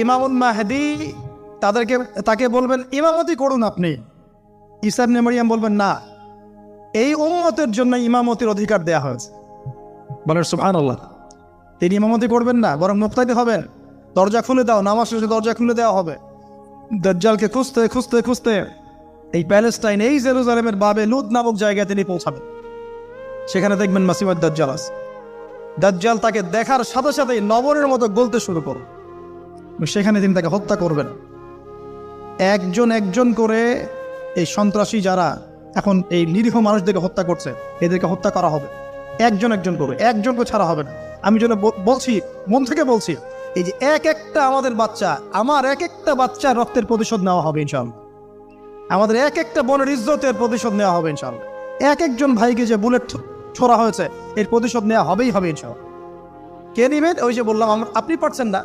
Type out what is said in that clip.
ইমামুল মাহদি তাকে বলবেন ইমামতি করুন আপনি। ঈসা ইবনে মারইয়াম বলবেন না, এই উম্মতের জন্য ইমামতির অধিকার দেয়া হয়েছে। বলেন সুবহানাল্লাহ। তিনি ইমামতি করবেন না, বরং মুক্তাদি হবেন। দরজা খুলে দাও, নামাজ শেষে দরজা খুলে দেওয়া হবে। দাজ্জালকে খুঁজতে খুঁজতে খুঁজতে এই প্যালেস্টাইন, এই জেরুজালেমের বাবে লুদ নামক জায়গায় তিনি পৌঁছাবেন। সেখানে দেখবেন মাসিহুদ দাজ্জাল আছে। দাজ্জাল তাকে দেখার সাথে সাথেই লবণের মতো গলতে শুরু করবে। সেখানে তিনি তাকে হত্যা করবেন। একজন একজন করে এই সন্ত্রাসী যারা এখন এই নিরীহ মানুষদেরকে হত্যা করছে, এদেরকে হত্যা করা হবে একজন একজন করে, একজনকে ছাড়া হবে না। আমি যেন বলছি, মন থেকে বলছি, এই যে এক একটা আমাদের বাচ্চা, আমার এক একটা বাচ্চার রক্তের প্রতিশোধ নেওয়া হবে ইনশাআল্লাহ। আমাদের এক একটা বোনের ইজ্জতের প্রতিশোধ নেওয়া হবে ইনশাআল্লাহ। এক একজন ভাইকে যে বুলেট ছোড়া হয়েছে, এর প্রতিশোধ নেওয়া হবেই হবে ইনশাআল্লাহ। কে নিবেন? ওই যে বললাম, আপনি পারছেন না,